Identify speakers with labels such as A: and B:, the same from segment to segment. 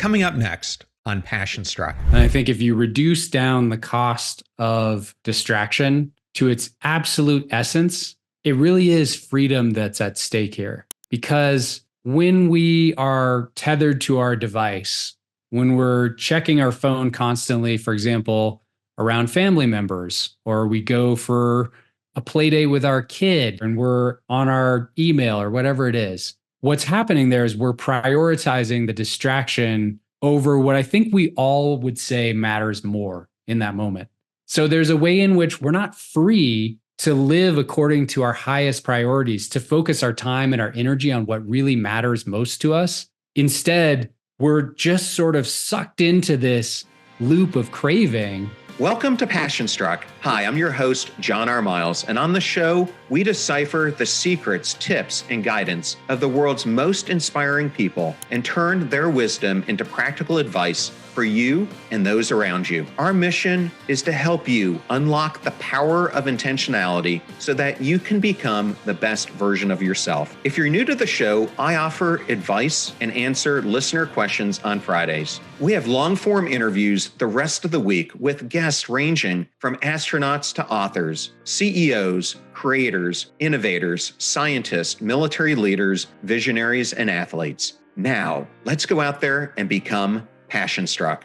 A: Coming up next on Passion Struck.
B: And I think if you reduce down the cost of distraction to its absolute essence, it really is freedom that's at stake here. Because when we are tethered to our device, when we're checking our phone constantly, for example, around family members, or we go for a play date with our kid and we're on our email or whatever it is, what's happening there is we're prioritizing the distraction over what I think we all would say matters more in that moment. So there's a way in which we're not free to live according to our highest priorities, to focus our time and our energy on what really matters most to us. Instead, we're just sort of sucked into this loop of craving.
A: Welcome to Passion Struck. Hi, I'm your host, John R. Miles, and on the show, we decipher the secrets, tips, and guidance of the world's most inspiring people and turn their wisdom into practical advice for you and those around you. Our mission is to help you unlock the power of intentionality so that you can become the best version of yourself. If you're new to the show, I offer advice and answer listener questions on Fridays. We have long-form interviews the rest of the week with guests ranging from astronauts to authors, CEOs, creators, innovators, scientists, military leaders, visionaries, and athletes. Now, let's go out there and become Passion Struck.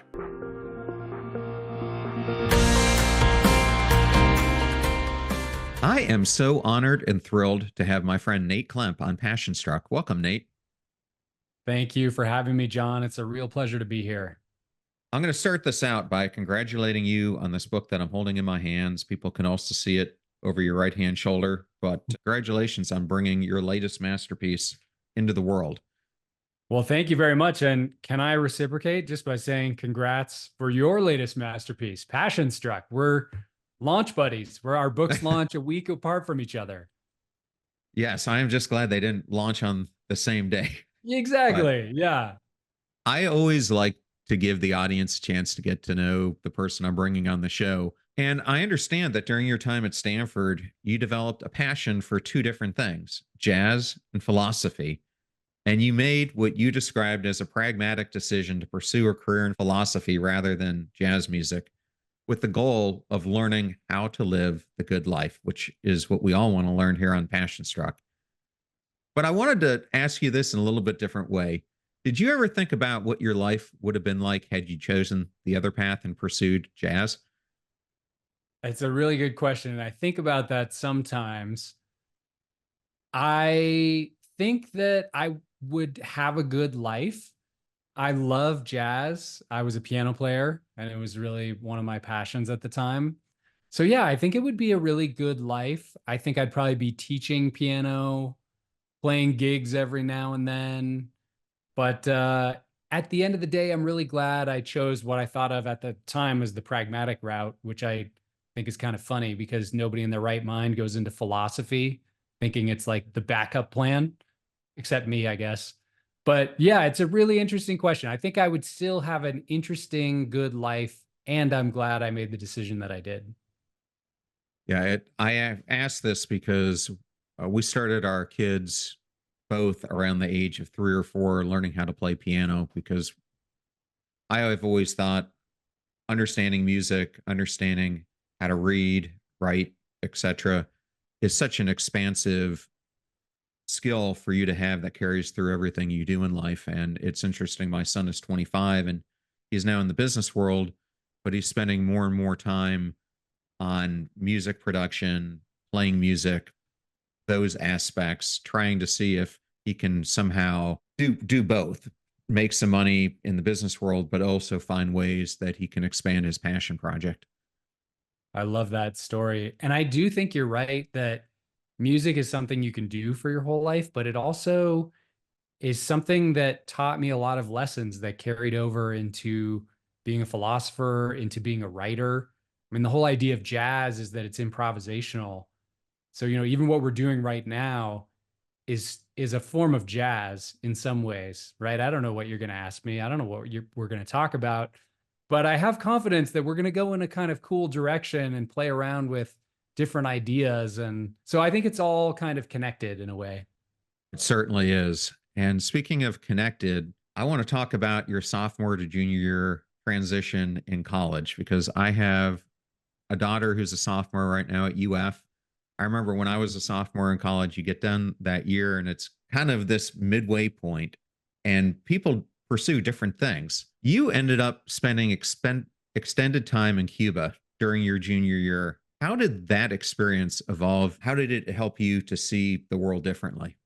A: I am so honored and thrilled to have my friend Nate Klemp on Passion Struck. Welcome, Nate.
B: Thank you for having me, John. It's a real pleasure to be here.
A: I'm going to start this out by congratulating you on this book that I'm holding in my hands. People can also see it over your right-hand shoulder, but congratulations on bringing your latest masterpiece into the world.
B: Well, thank you very much. And can I reciprocate just by saying congrats for your latest masterpiece, Passion Struck. We're launch buddies, where our books launch a week apart from each other.
A: Yes, I am just glad they didn't launch on the same day.
B: Exactly. Yeah.
A: I always like to give the audience a chance to get to know the person I'm bringing on the show. And I understand that during your time at Stanford, you developed a passion for two different things, jazz and philosophy. And you made what you described as a pragmatic decision to pursue a career in philosophy rather than jazz music, with the goal of learning how to live the good life, which is what we all want to learn here on Passion Struck. But I wanted to ask you this in a little bit different way. Did you ever think about what your life would have been like had you chosen the other path and pursued jazz?
B: It's a really good question. And I think about that sometimes. I think that I would have a good life. I love jazz. I was a piano player, and it was really one of my passions at the time. So yeah, I think it would be a really good life. I think I'd probably be teaching piano, playing gigs every now and then. But at the end of the day, I'm really glad I chose what I thought of at the time as the pragmatic route, which I think is kind of funny because nobody in their right mind goes into philosophy thinking it's like the backup plan, except me, I guess. But yeah, it's a really interesting question. I think I would still have an interesting, good life, and I'm glad I made the decision that I did.
A: Yeah, I have asked this because we started our kids both around the age of 3 or 4 learning how to play piano because I have always thought understanding music, understanding how to read, write, etc., is such an expansive skill for you to have that carries through everything you do in life. And it's interesting. My son is 25 and he's now in the business world, but he's spending more and more time on music production, playing music, those aspects, trying to see if he can somehow do both, make some money in the business world, but also find ways that he can expand his passion project.
B: I love that story. And I do think you're right that music is something you can do for your whole life, but it also is something that taught me a lot of lessons that carried over into being a philosopher, into being a writer. I mean, the whole idea of jazz is that it's improvisational. So, even what we're doing right now is a form of jazz in some ways, right? I don't know what you're going to ask me. I don't know what we're going to talk about, but I have confidence that we're going to go in a kind of cool direction and play around with different ideas. And so I think it's all kind of connected in a way.
A: It certainly is. And speaking of connected, I want to talk about your sophomore to junior year transition in college because I have a daughter who's a sophomore right now at UF. I remember when I was a sophomore in college, you get done that year and it's kind of this midway point and people pursue different things. You ended up spending extended time in Cuba during your junior year. How did that experience evolve? How did it help you to see the world differently?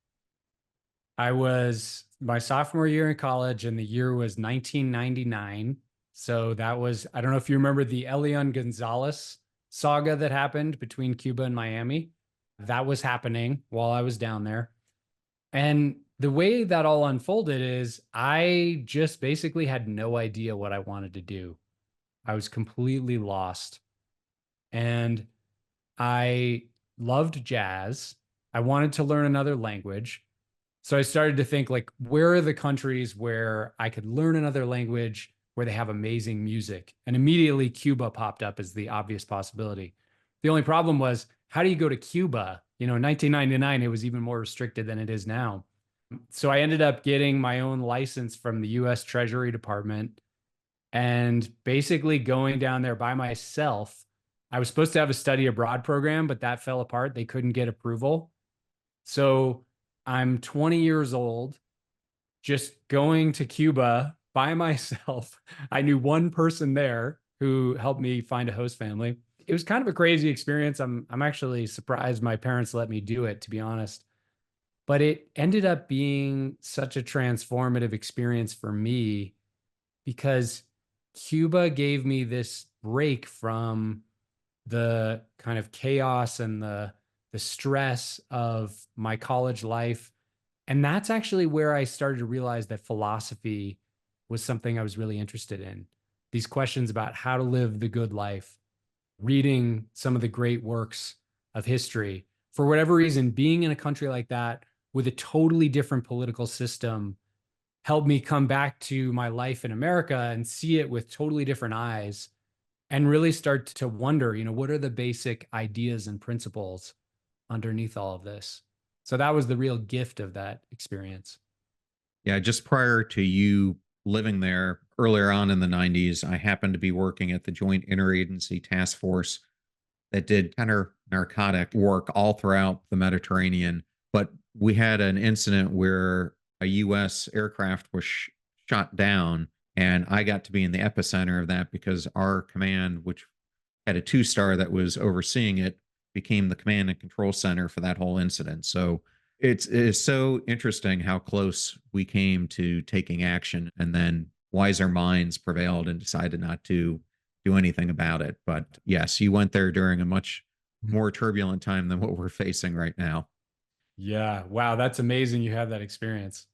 B: I was my sophomore year in college, and the year was 1999. So that was, I don't know if you remember the Elian Gonzalez saga that happened between Cuba and Miami. That was happening while I was down there. And the way that all unfolded is I just basically had no idea what I wanted to do. I was completely lost. And I loved jazz. I wanted to learn another language. So I started to think, like, where are the countries where I could learn another language where they have amazing music? And immediately Cuba popped up as the obvious possibility. The only problem was, how do you go to Cuba? In 1999, it was even more restricted than it is now. So I ended up getting my own license from the US Treasury Department and basically going down there by myself. I was supposed to have a study abroad program, but that fell apart. They couldn't get approval. So I'm 20 years old, just going to Cuba by myself. I knew one person there who helped me find a host family. It was kind of a crazy experience. I'm actually surprised my parents let me do it, to be honest. But it ended up being such a transformative experience for me because Cuba gave me this break from the kind of chaos and the stress of my college life. And that's actually where I started to realize that philosophy was something I was really interested in. These questions about how to live the good life, reading some of the great works of history. For whatever reason, being in a country like that with a totally different political system helped me come back to my life in America and see it with totally different eyes and really start to wonder, what are the basic ideas and principles underneath all of this? So that was the real gift of that experience.
A: Yeah, just prior to you living there earlier on in the 90s, I happened to be working at the Joint Interagency Task Force that did counter narcotic work all throughout the Mediterranean. But we had an incident where a US aircraft was shot down, and I got to be in the epicenter of that because our command, which had a two-star that was overseeing it, became the command and control center for that whole incident. So it's so interesting how close we came to taking action, and then wiser minds prevailed and decided not to do anything about it. But yes, you went there during a much more turbulent time than what we're facing right now.
B: Yeah. Wow. That's amazing you had that experience.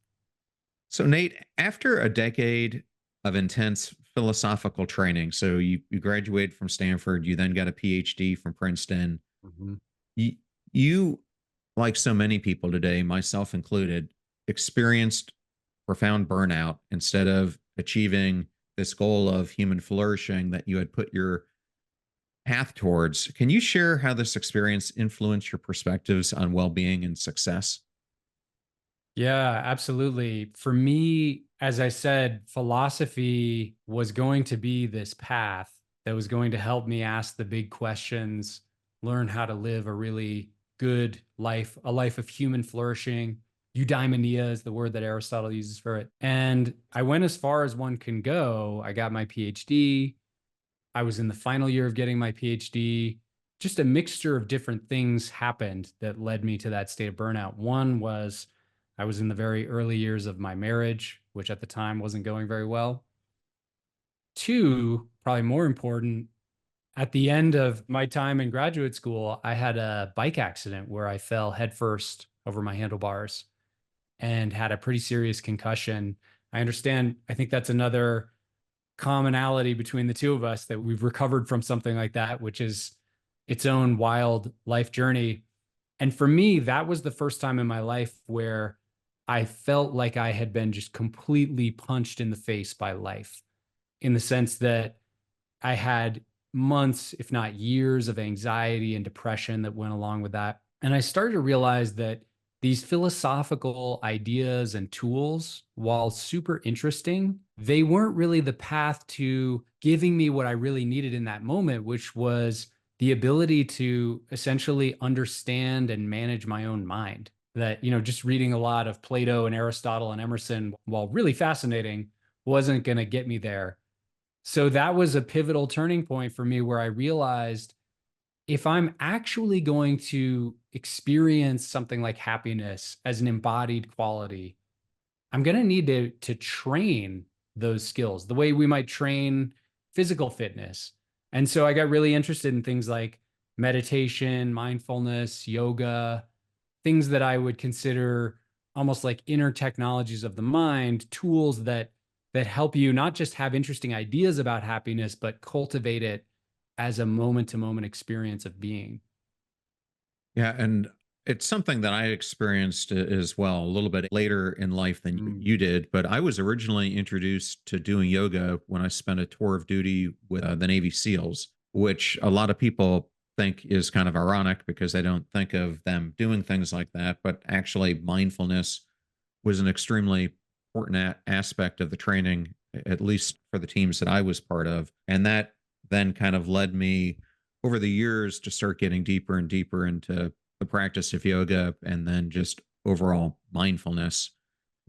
A: So, Nate, after a decade of intense philosophical training, so you graduated from Stanford, you then got a PhD from Princeton.
B: Mhm.
A: You, you, like so many people today, myself included, experienced profound burnout instead of achieving this goal of human flourishing that you had put your path towards. Can you share how this experience influenced your perspectives on well being and success?
B: Yeah, absolutely. For me, as I said, philosophy was going to be this path that was going to help me ask the big questions, learn how to live a really good life, a life of human flourishing. Eudaimonia is the word that Aristotle uses for it. And I went as far as one can go. I got my PhD. I was in the final year of getting my PhD. Just a mixture of different things happened that led me to that state of burnout. One was I was in the very early years of my marriage, which at the time wasn't going very well. Two, probably more important, at the end of my time in graduate school, I had a bike accident where I fell headfirst over my handlebars and had a pretty serious concussion. I understand. I think that's another commonality between the two of us, that we've recovered from something like that, which is its own wild life journey. And for me, that was the first time in my life where I felt like I had been just completely punched in the face by life, in the sense that I had months, if not years, of anxiety and depression that went along with that. And I started to realize that these philosophical ideas and tools, while super interesting, they weren't really the path to giving me what I really needed in that moment, which was the ability to essentially understand and manage my own mind. That, just reading a lot of Plato and Aristotle and Emerson, while really fascinating, wasn't going to get me there. So that was a pivotal turning point for me where I realized if I'm actually going to experience something like happiness as an embodied quality, I'm going to need to train those skills the way we might train physical fitness. And so I got really interested in things like meditation, mindfulness, yoga, things that I would consider almost like inner technologies of the mind, tools that help you not just have interesting ideas about happiness, but cultivate it as a moment to moment experience of being.
A: Yeah, and it's something that I experienced as well a little bit later in life than
B: Mm.
A: you did. But I was originally introduced to doing yoga when I spent a tour of duty with the Navy SEALs, which a lot of people think is kind of ironic because they don't think of them doing things like that. But actually, mindfulness was an extremely important aspect of the training, at least for the teams that I was part of. And that then kind of led me over the years to start getting deeper and deeper into the practice of yoga and then just overall mindfulness.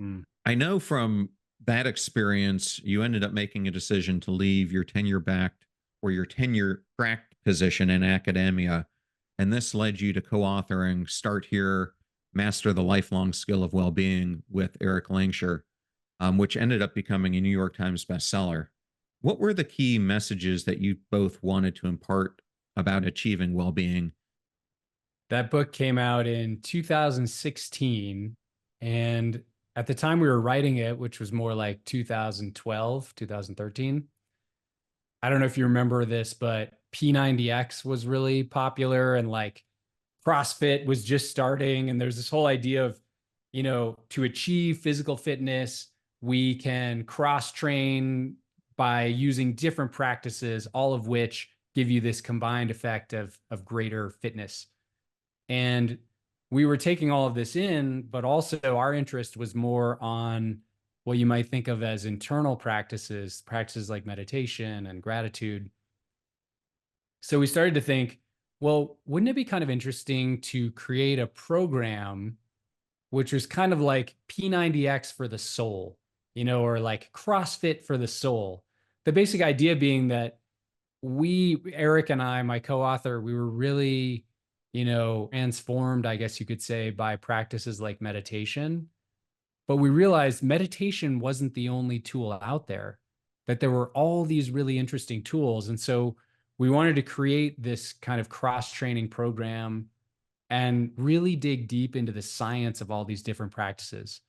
B: Mm.
A: I know from that experience, you ended up making a decision to leave your tenure backed or your tenure track position in academia. And this led you to co authoring Start Here, Master the Lifelong Skill of Well-Being with Eric Langsher, which ended up becoming a New York Times bestseller. What were the key messages that you both wanted to impart about achieving well being?
B: That book came out in 2016. And at the time we were writing it, which was more like 2012, 2013, I don't know if you remember this, but P90X was really popular and like CrossFit was just starting. And there's this whole idea of, to achieve physical fitness, we can cross train by using different practices, all of which give you this combined effect of greater fitness. And we were taking all of this in, but also our interest was more on what you might think of as internal practices, practices like meditation and gratitude. So we started to think, well, wouldn't it be kind of interesting to create a program which was kind of like P90X for the soul, or like CrossFit for the soul? The basic idea being that Eric and I, my co-author, we were really, transformed, I guess you could say, by practices like meditation. But we realized meditation wasn't the only tool out there, that there were all these really interesting tools. And so we wanted to create this kind of cross-training program and really dig deep into the science of all these different practices.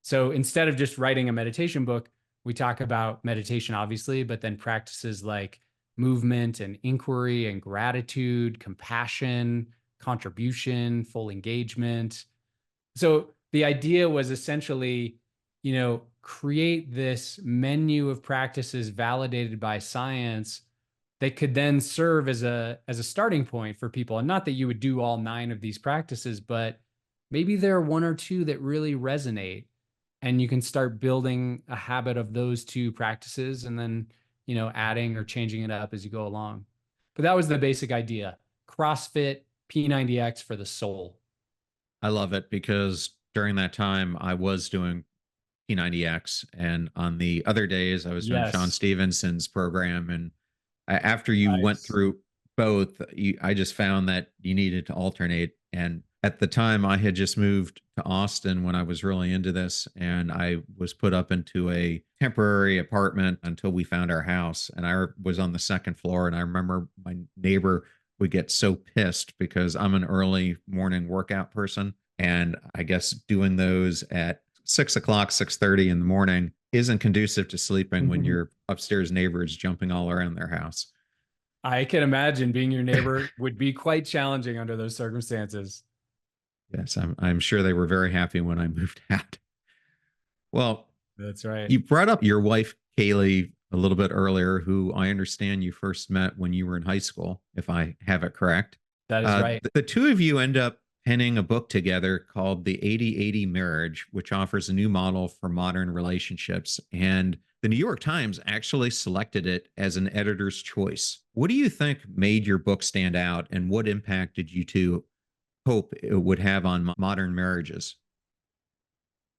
B: So instead of just writing a meditation book, we talk about meditation, obviously, but then practices like movement and inquiry and gratitude, compassion, contribution, full engagement. So the idea was essentially, create this menu of practices validated by science that could then serve as a starting point for people. And not that you would do all 9 of these practices, but maybe there are 1 or 2 that really resonate, and you can start building a habit of those 2 practices and then, adding or changing it up as you go along. But that was the basic idea. CrossFit, P90X for the soul.
A: I love it because during that time I was doing P90X, and on the other days I was doing Sean
B: Yes.
A: Stevenson's program. And after you went
B: Nice.
A: through both, I just found that you needed to alternate. And at the time, I had just moved to Austin when I was really into this, and I was put up into a temporary apartment until we found our house. And I was on the second floor, and I remember my neighbor would get so pissed because I'm an early morning workout person, and I guess doing those at 6 o'clock, 6:30 in the morning isn't conducive to sleeping when your upstairs neighbor is jumping all around their house.
B: I can imagine being your neighbor would be quite challenging under those circumstances.
A: Yes, I'm sure they were very happy when I moved out. Well,
B: That's right.
A: you brought up your wife Kaylee a little bit earlier, who I understand you first met when you were in high school, if I have it correct.
B: That is right.
A: The two of you end up penning a book together called The 80/80 Marriage, which offers a new model for modern relationships. And the New York Times actually selected it as an editor's choice. What do you think made your book stand out, and what impact did you two hope it would have on modern marriages?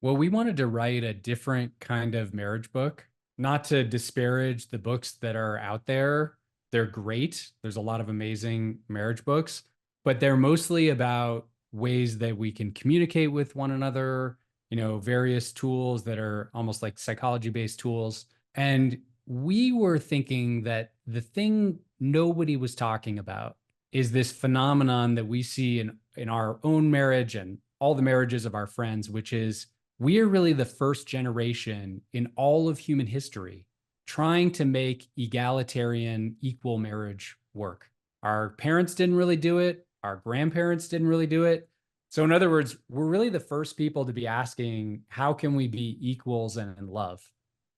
B: Well, we wanted to write a different kind of marriage book, not to disparage the books that are out there. They're great. There's a lot of amazing marriage books, but they're mostly about ways that we can communicate with one another, various tools that are almost like psychology-based tools. And we were thinking that the thing nobody was talking about is this phenomenon that we see in our own marriage and all the marriages of our friends, which is we are really the first generation in all of human history trying to make egalitarian, equal marriage work. Our parents didn't really do it. Our grandparents didn't really do it. So, in other words, we're really the first people to be asking, how can we be equals and in love?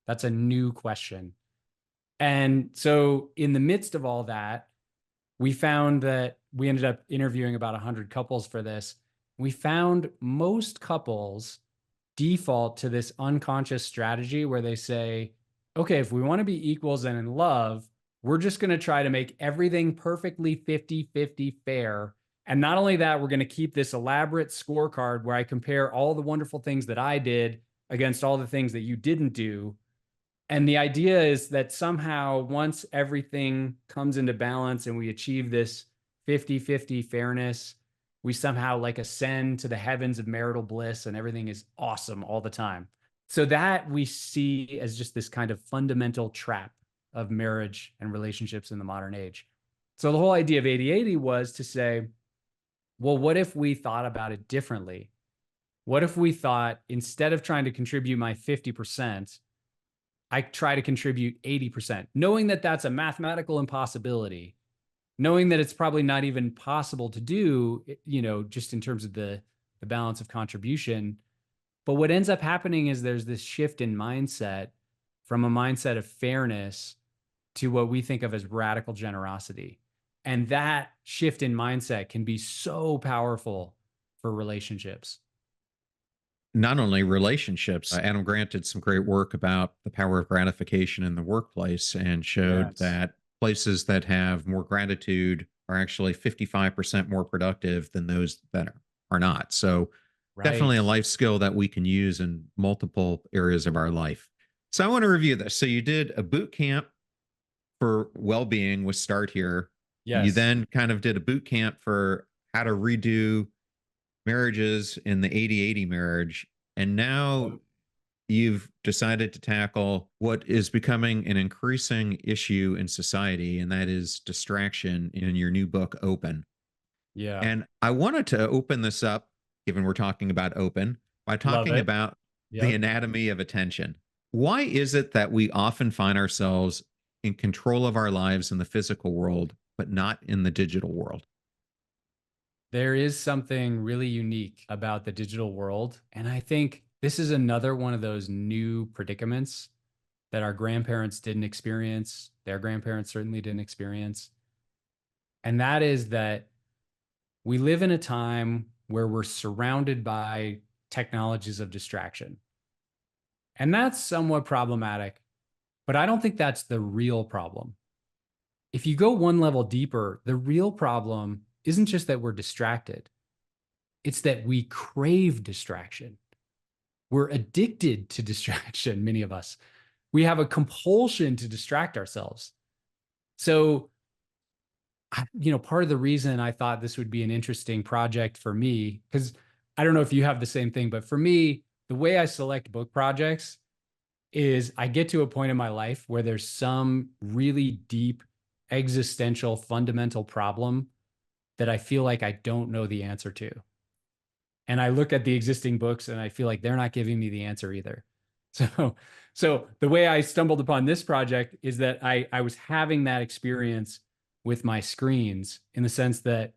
B: That's a new question. And so, in the midst of all that, we found that we ended up interviewing about 100 couples for this. We found most couples default to this unconscious strategy where they say, okay, if we want to be equals and in love, we're just going to try to make everything perfectly 50-50 fair. And not only that, we're going to keep this elaborate scorecard where I compare all the wonderful things that I did against all the things that you didn't do. And the idea is that somehow once everything comes into balance and we achieve this 50-50 fairness, we somehow like ascend to the heavens of marital bliss and everything is awesome all the time. So that we see as just this kind of fundamental trap of marriage and relationships in the modern age. So the whole idea of 80/80 was to say, well, what if we thought about it differently? What if we thought instead of trying to contribute my 50%, I try to contribute 80%, knowing that that's a mathematical impossibility, knowing that it's probably not even possible to do, just in terms of the balance of contribution. But what ends up happening is there's this shift in mindset from a mindset of fairness to what we think of as radical generosity. And that shift in mindset can be so powerful for relationships.
A: Not only relationships, Adam Grant did some great work about the power of gratification in the workplace and showed
B: Yes.
A: that places that have more gratitude are actually 55% more productive than those that are not. So, definitely
B: Right.
A: a life skill that we can use in multiple areas of our life. So, I want to review this. So, you did a boot camp for well being with Start Here. You
B: Yes.
A: then kind of did a boot camp for how to redo marriages in the 80/80 marriage. And now you've decided to tackle what is becoming an increasing issue in society, and that is distraction in your new book, Open.
B: Yeah.
A: And I wanted to open this up, given we're talking about open, by
B: Love
A: talking
B: it.
A: about the
B: Yep.
A: anatomy of attention. Why is it that we often find ourselves in control of our lives in the physical world, but not in the digital world?
B: There is something really unique about the digital world. And I think this is another one of those new predicaments that our grandparents didn't experience, their grandparents certainly didn't experience. And that is that we live in a time where we're surrounded by technologies of distraction. And that's somewhat problematic, but I don't think that's the real problem. If you go one level deeper, the real problem isn't just that we're distracted, it's that we crave distraction. We're addicted to distraction, many of us. We have a compulsion to distract ourselves. So, part of the reason I thought this would be an interesting project for me, because I don't know if you have the same thing, but for me, the way I select book projects is I get to a point in my life where there's some really deep existential fundamental problem that I feel like I don't know the answer to. And I look at the existing books and I feel like they're not giving me the answer either. So, so the way I stumbled upon this project is that I was having that experience with my screens in the sense that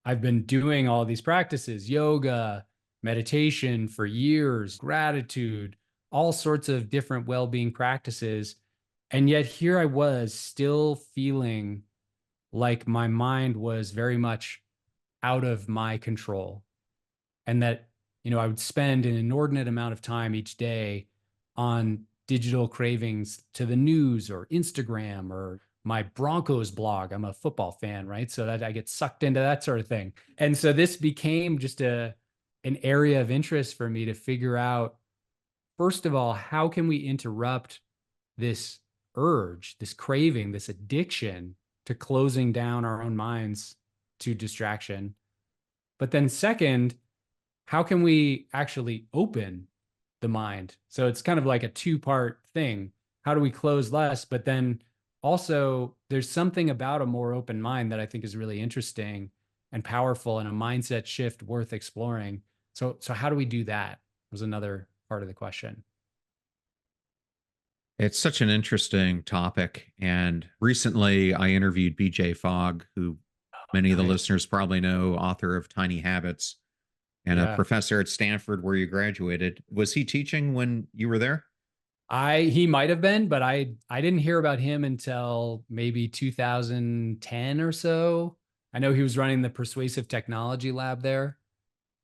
B: I've been doing all these practices, yoga, meditation for years, gratitude, all sorts of different well-being practices. And yet here I was still feeling like my mind was very much out of my control. And that, I would spend an inordinate amount of time each day on digital cravings to the news or Instagram or my Broncos blog. I'm a football fan, right? So that I get sucked into that sort of thing. And so this became just an area of interest for me to figure out, first of all, how can we interrupt this urge, this craving, this addiction to closing down our own minds to distraction? But then second, how can we actually open the mind? So it's kind of like a two-part thing. How do we close less? But then also, there's something about a more open mind that I think is really interesting and powerful, and a mindset shift worth exploring. So how do we do that? Was another part of the question.
A: It's such an interesting topic. And recently I interviewed BJ Fogg, who many of the
B: Nice.
A: listeners probably know, author of Tiny Habits and a
B: Yeah.
A: professor at Stanford where you graduated. Was he teaching when you were there?
B: He might have been, but I didn't hear about him until maybe 2010 or so. I know he was running the persuasive technology lab there.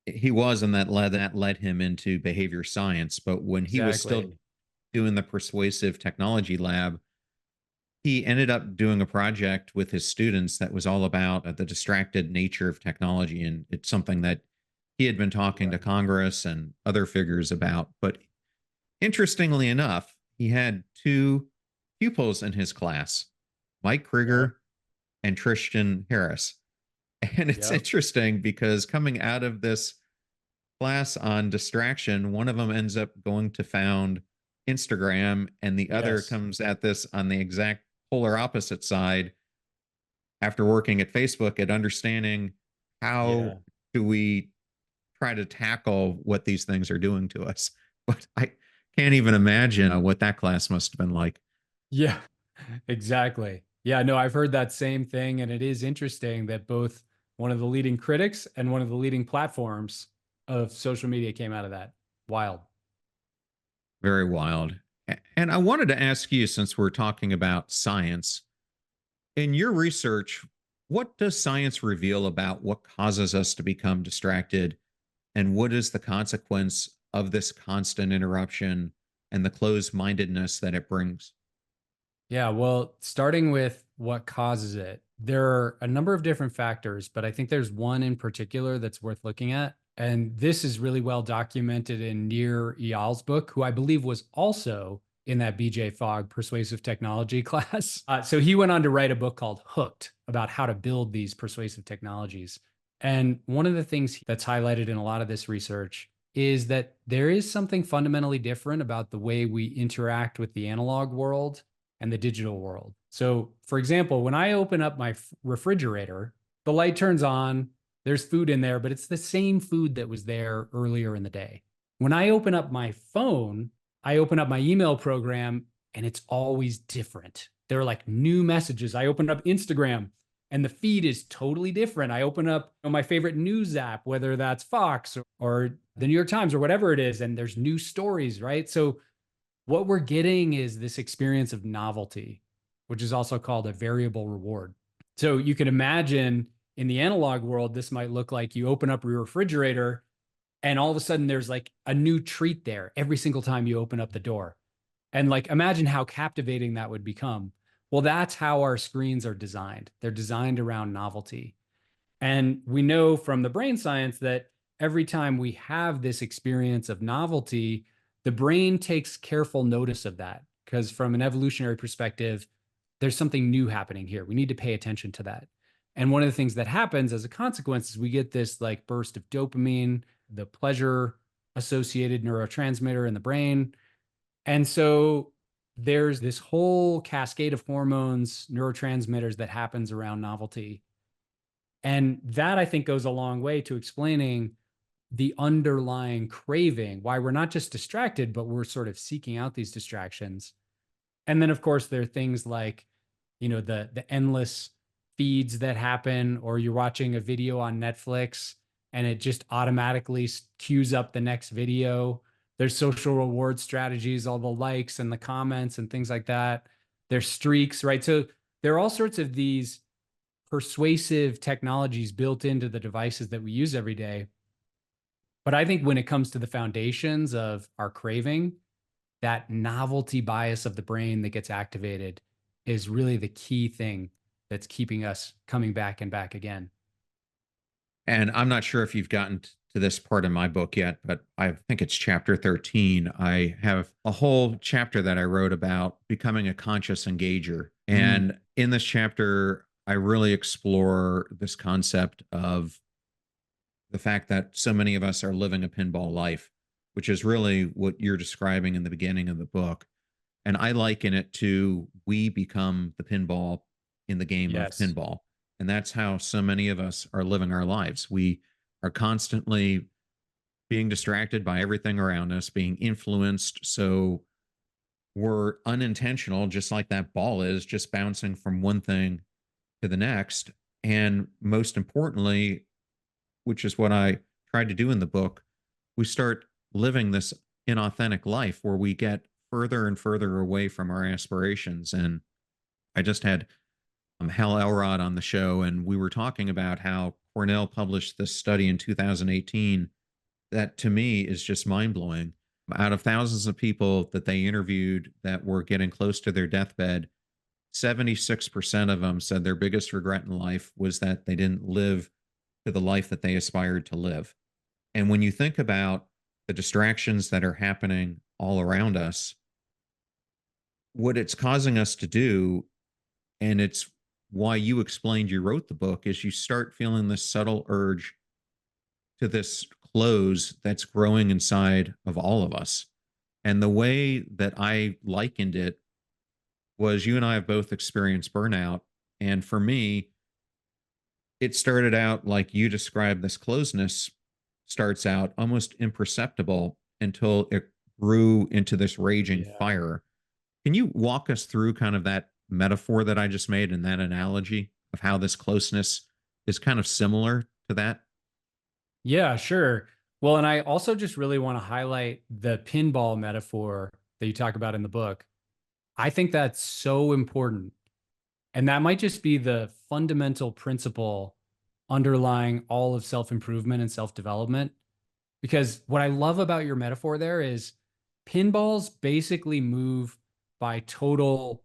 A: He was, and that led him into behavior science. But when he was still
B: Exactly.
A: doing the persuasive technology lab, he ended up doing a project with his students that was all about the distracted nature of technology. And it's something that he had been talking to
B: Right.
A: Congress and other figures about. But interestingly enough, he had two pupils in his class, Mike
B: Yep.
A: Krieger and Tristan Harris. And it's
B: Yep.
A: interesting because coming out of this class on distraction, one of them ends up going to found Instagram, and the other
B: Yes.
A: comes at this on the exact polar opposite side after working at Facebook at understanding how
B: Yeah.
A: do we try to tackle what these things are doing to us. But I can't even imagine what that class must have been like.
B: Yeah. Exactly. Yeah, no, I've heard that same thing. And it is interesting that both one of the leading critics and one of the leading platforms of social media came out of that. Wild.
A: Very wild. And I wanted to ask you, since we're talking about science, in your research, what does science reveal about what causes us to become distracted? And what is the consequence of this constant interruption and the closed mindedness that it brings?
B: Yeah, well, starting with what causes it, there are a number of different factors, but I think there's one in particular that's worth looking at. And this is really well documented in Nir Eyal's book, who I believe was also in that BJ Fogg persuasive technology class. So he went on to write a book called Hooked about how to build these persuasive technologies. And one of the things that's highlighted in a lot of this research is that there is something fundamentally different about the way we interact with the analog world and the digital world. So, for example, when I open up my refrigerator, the light turns on, there's food in there, but it's the same food that was there earlier in the day. When I open up my phone, I open up my email program and it's always different. There are like new messages. I open up Instagram and the feed is totally different. I open up my favorite news app, whether that's Fox or the New York Times or whatever it is, and there's new stories, right? So what we're getting is this experience of novelty, which is also called a variable reward. So you can imagine in the analog world, this might look like you open up your refrigerator and all of a sudden there's like a new treat there every single time you open up the door. And like imagine how captivating that would become. Well, that's how our screens are designed. They're designed around novelty. And we know from the brain science that every time we have this experience of novelty, the brain takes careful notice of that because, from an evolutionary perspective, there's something new happening here. We need to pay attention to that. And one of the things that happens as a consequence is we get this like burst of dopamine, the pleasure associated neurotransmitter in the brain. And so there's this whole cascade of hormones, neurotransmitters that happens around novelty. And that I think goes a long way to explaining the underlying craving, why we're not just distracted, but we're sort of seeking out these distractions. And then of course there are things like, the endless feeds that happen, or you're watching a video on Netflix and it just automatically queues up the next video. There's social reward strategies, all the likes and the comments and things like that. There's streaks, right? So there are all sorts of these persuasive technologies built into the devices that we use every day. But I think when it comes to the foundations of our craving, that novelty bias of the brain that gets activated is really the key thing that's keeping us coming back and back again.
A: And I'm not sure if you've gotten to this part in my book yet, but I think it's chapter 13. I have a whole chapter that I wrote about becoming a conscious engager.
B: Mm,
A: And in this chapter, I really explore this concept of the fact that so many of us are living a pinball life, which is really what you're describing in the beginning of the book. And I liken it to we become the pinball in the game of
B: yes.
A: pinball. And that's how so many of us are living our lives. We are constantly being distracted by everything around us, being influenced. So we're unintentional, just like that ball is, just bouncing from one thing to the next. And most importantly, which is what I tried to do in the book, we start living this inauthentic life where we get further and further away from our aspirations. And I just had Hal Elrod on the show, and we were talking about how Cornell published this study in 2018 that to me is just mind blowing. Out of thousands of people that they interviewed that were getting close to their deathbed, 76% of them said their biggest regret in life was that they didn't live to the life that they aspired to live. And when you think about the distractions that are happening all around us, what it's causing us to do, and it's why you explained you wrote the book, is you start feeling this subtle urge to this close that's growing inside of all of us. And the way that I likened it was you and I have both experienced burnout. And for me, it started out like you described this closeness starts out almost imperceptible until it grew into this raging
B: Yeah.
A: fire. Can you walk us through kind of that metaphor that I just made and that analogy of how this closeness is kind of similar to that?
B: Yeah, sure. Well, and I also just really want to highlight the pinball metaphor that you talk about in the book. I think that's so important. And that might just be the fundamental principle underlying all of self improvement and self development. Because what I love about your metaphor there is pinballs basically move by total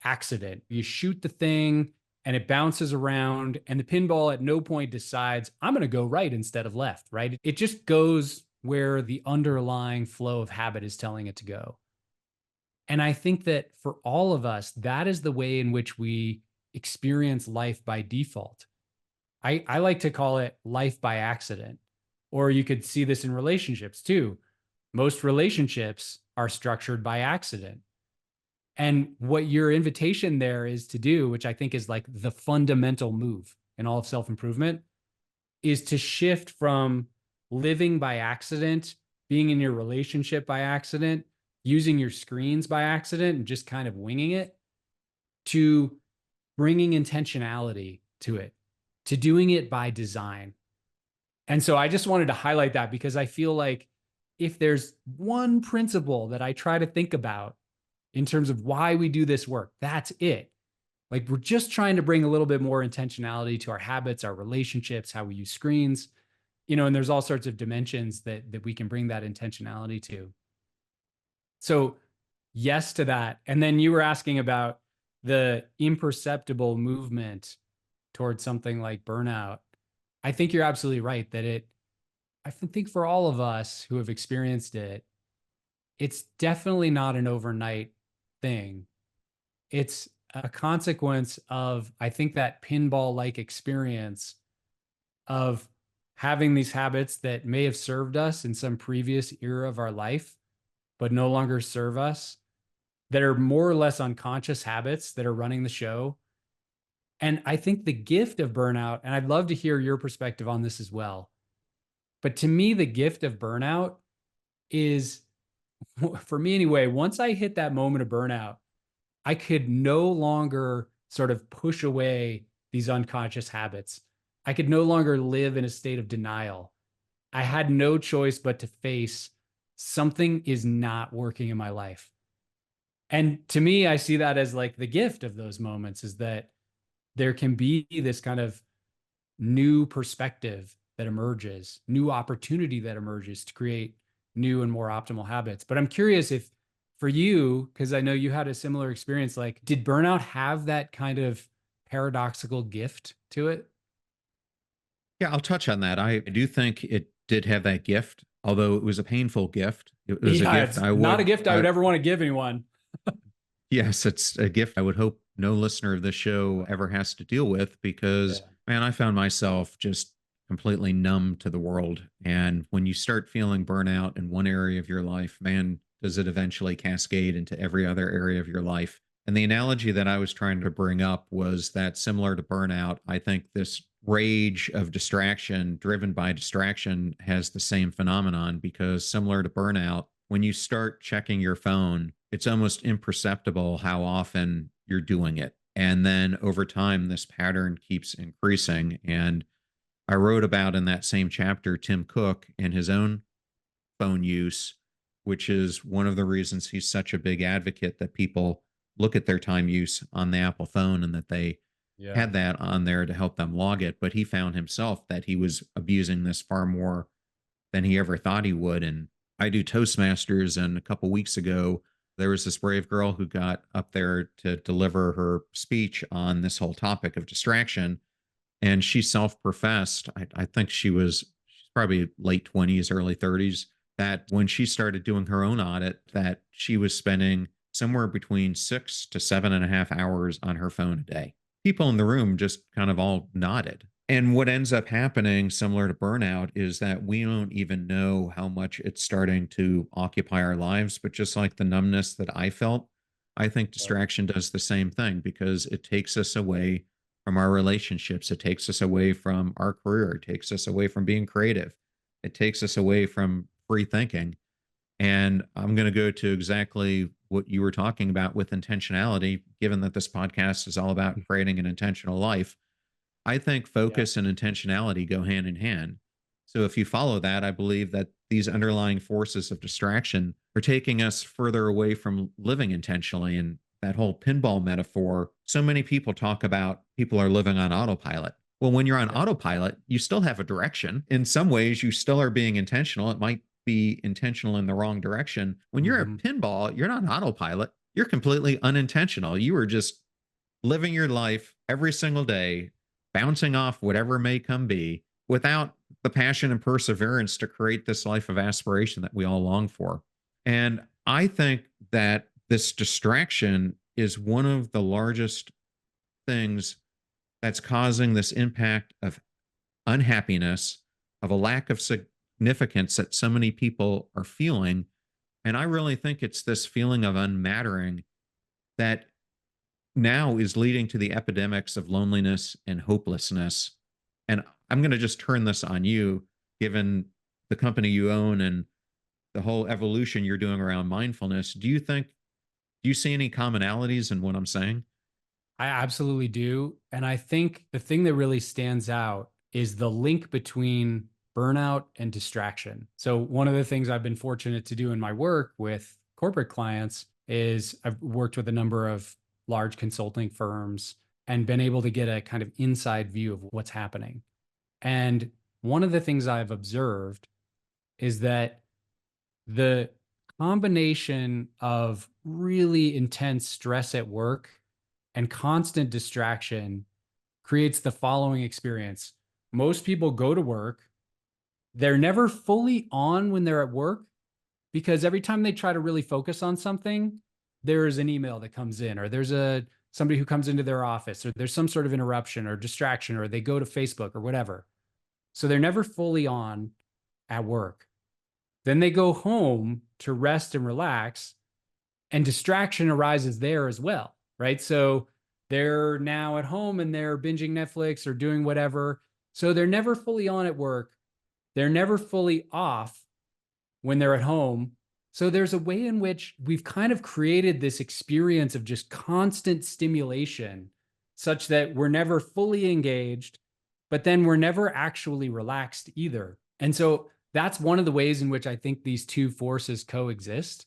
B: accident. You shoot the thing and it bounces around, and the pinball at no point decides, I'm going to go right instead of left, right? It just goes where the underlying flow of habit is telling it to go. And I think that for all of us, that is the way in which we experience life by default. I like to call it life by accident. Or you could see this in relationships too. Most relationships are structured by accident. And what your invitation there is to do, which I think is like the fundamental move in all of self improvement, is to shift from living by accident, being in your relationship by accident, using your screens by accident, and just kind of winging it, to bringing intentionality to it, to doing it by design. And so I just wanted to highlight that because I feel like if there's one principle that I try to think about in terms of why we do this work, that's it. Like we're just trying to bring a little bit more intentionality to our habits, our relationships, how we use screens, and there's all sorts of dimensions that we can bring that intentionality to. So yes to that. And then you were asking about the imperceptible movement towards something like burnout. I think you're absolutely right that I think for all of us who have experienced it, it's definitely not an overnight thing. It's a consequence of, I think, that pinball like experience of having these habits that may have served us in some previous era of our life, but no longer serve us, that are more or less unconscious habits that are running the show. And I think the gift of burnout, and I'd love to hear your perspective on this as well. But to me, the gift of burnout is, for me anyway, once I hit that moment of burnout, I could no longer sort of push away these unconscious habits. I could no longer live in a state of denial. I had no choice but to face something is not working in my life. And to me, I see that as like the gift of those moments is that there can be this kind of new perspective that emerges, new opportunity that emerges to create new and more optimal habits. But I'm curious if for you, because I know you had a similar experience, like did burnout have that kind of paradoxical gift to it?
A: Yeah, I'll touch on that. I do think it did have that gift, although it was a painful gift. It was a
B: Yeah,
A: gift
B: it's not a gift I would
A: I
B: ever want to give anyone.
A: yes, it's a gift I would hope no listener of this show ever has to deal with because,
B: Yeah.
A: man, I found myself just completely numb to the world. And when you start feeling burnout in one area of your life, man, does it eventually cascade into every other area of your life. And the analogy that I was trying to bring up was that similar to burnout, I think this rage of distraction driven by distraction has the same phenomenon because similar to burnout, when you start checking your phone, it's almost imperceptible how often you're doing it. And then over time, this pattern keeps increasing. And I wrote about in that same chapter Tim Cook and his own phone use, which is one of the reasons he's such a big advocate that people look at their time use on the Apple phone and that they
B: Yeah.
A: had that on there to help them log it. But he found himself that he was abusing this far more than he ever thought he would. And I do Toastmasters, and a couple weeks ago, there was this brave girl who got up there to deliver her speech on this whole topic of distraction. And she self-professed, I think she's probably late 20s, early 30s, that when she started doing her own audit, that she was spending somewhere between 6 to 7.5 hours on her phone a day. People in the room just kind of all nodded. And what ends up happening, similar to burnout, is that we don't even know how much it's starting to occupy our lives. But just like the numbness that I felt, I think
B: Yep.
A: distraction does the same thing because it takes us away from our relationships. It takes us away from our career. It takes us away from being creative. It takes us away from free thinking. And I'm going to go to exactly what you were talking about with intentionality, given that this podcast is all about creating an intentional life. I think
B: Yeah.
A: focus and intentionality go hand in hand. So if you follow that, I believe that these underlying forces of distraction are taking us further away from living intentionally. And that whole pinball metaphor, so many people talk about people are living on autopilot. Well, when you're on
B: Yeah.
A: autopilot, you still have a direction. In some ways, you still are being intentional. It might be intentional in the wrong direction. When you're
B: Mhm.
A: at pinball, you're not autopilot. You're completely unintentional. You are just living your life every single day, bouncing off whatever may come be without the passion and perseverance to create this life of aspiration that we all long for. And I think that this distraction is one of the largest things that's causing this impact of unhappiness, of a lack of significance that so many people are feeling. And I really think it's this feeling of unmattering that now is leading to the epidemics of loneliness and hopelessness. And I'm going to just turn this on you, given the company you own and the whole evolution you're doing around mindfulness. Do you see any commonalities in what I'm saying?
B: I absolutely do. And I think the thing that really stands out is the link between burnout and distraction. So, one of the things I've been fortunate to do in my work with corporate clients is I've worked with a number of large consulting firms and been able to get a kind of inside view of what's happening. And one of the things I've observed is that the combination of really intense stress at work and constant distraction creates the following experience. Most people go to work, they're never fully on when they're at work because every time they try to really focus on something, there's an email that comes in or there's a somebody who comes into their office or there's some sort of interruption or distraction or they go to Facebook or whatever. So they're never fully on at work. Then they go home to rest and relax, and distraction arises there as well, right? So they're now at home and they're binging Netflix or doing whatever. So they're never fully on at work. They're never fully off when they're at home. So there's a way in which we've kind of created this experience of just constant stimulation such that we're never fully engaged, but then we're never actually relaxed either. And so that's one of the ways in which I think these two forces coexist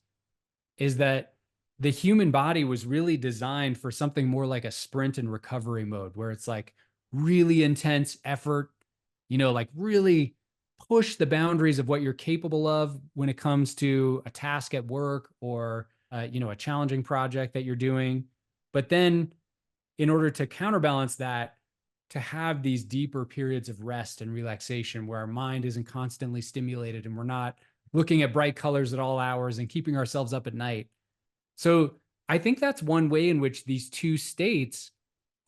B: is that the human body was really designed for something more like a sprint and recovery mode, where it's like really intense effort, like really push the boundaries of what you're capable of when it comes to a task at work or, a challenging project that you're doing. But then in order to counterbalance that, to have these deeper periods of rest and relaxation where our mind isn't constantly stimulated and we're not looking at bright colors at all hours and keeping ourselves up at night. So I think that's one way in which these two states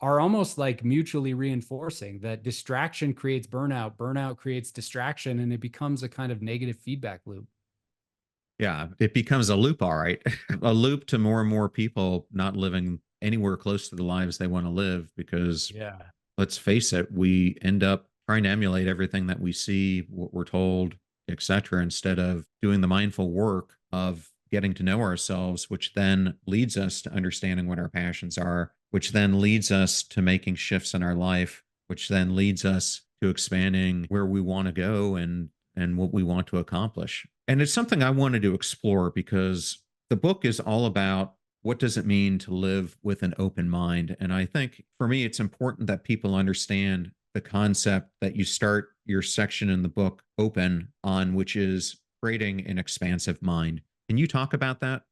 B: are almost like mutually reinforcing, that distraction creates burnout, burnout creates distraction, and it becomes a kind of negative feedback loop.
A: Yeah, it becomes a loop, all right. A loop to more and more people not living anywhere close to the lives they want to live because
B: Yeah.
A: let's face it, we end up trying to emulate everything that we see, what we're told, etc., instead of doing the mindful work of getting to know ourselves, which then leads us to understanding what our passions are, which then leads us to making shifts in our life, which then leads us to expanding where we want to go and what we want to accomplish. And it's something I wanted to explore because the book is all about what does it mean to live with an open mind? And I think for me, it's important that people understand the concept that you start your section in the book open on, which is creating an expansive mind. Can you talk about that?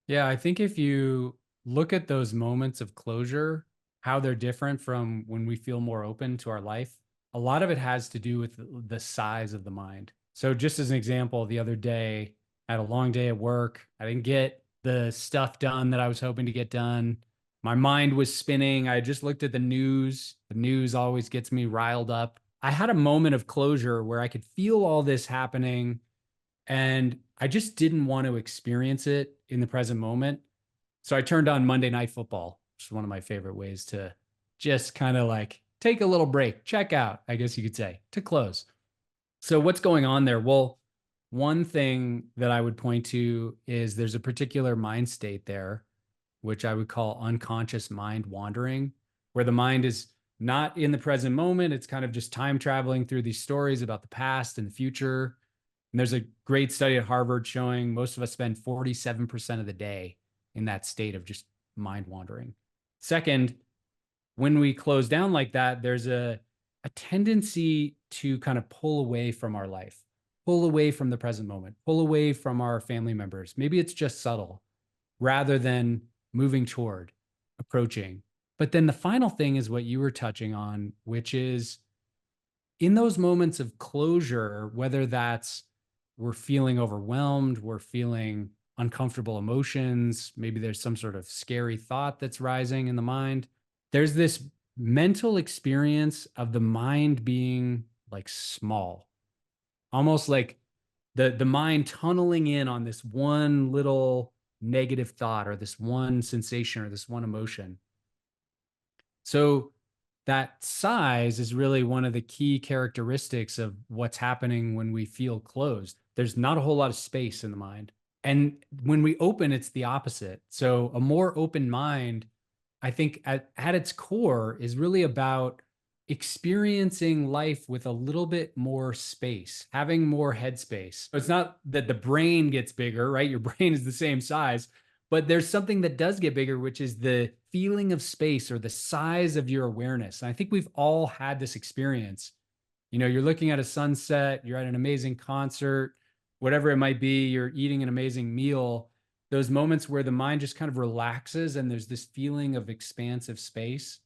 B: Yeah, I think if you look at those moments of closure, how they're different from when we feel more open to our life, a lot of it has to do with the size of the mind. So, just as an example, the other day, I had a long day at work. I didn't get the stuff done that I was hoping to get done. My mind was spinning. I just looked at the news. The news always gets me riled up. I had a moment of closure where I could feel all this happening and I just didn't want to experience it in the present moment. So I turned on Monday Night Football, which is one of my favorite ways to just kind of like take a little break, check out, I guess you could say, to close. So what's going on there? Well, one thing that I would point to is there's a particular mind state there, which I would call unconscious mind wandering, where the mind is not in the present moment. It's kind of just time traveling through these stories about the past and the future. And there's a great study at Harvard showing most of us spend 47% of the day in that state of just mind wandering. Second, when we close down like that, there's a tendency to kind of pull away from our life, pull away from the present moment, pull away from our family members. Maybe it's just subtle rather than moving toward, approaching. But then the final thing is what you were touching on, which is in those moments of closure, whether that's we're feeling overwhelmed, we're feeling uncomfortable emotions, maybe there's some sort of scary thought that's rising in the mind. There's this mental experience of the mind being like small, almost like the mind tunneling in on this one little negative thought or this one sensation or this one emotion. So that size is really one of the key characteristics of what's happening when we feel closed. There's not a whole lot of space in the mind. And when we open, it's the opposite. So a more open mind, I think at its core is really about experiencing life with a little bit more space, having more headspace. It's not that the brain gets bigger, right? Your brain is the same size, but there's something that does get bigger, which is the feeling of space or the size of your awareness. And I think we've all had this experience. You're looking at a sunset, you're at an amazing concert, whatever it might be, you're eating an amazing meal. Those moments where the mind just kind of relaxes and there's this feeling of expansive space.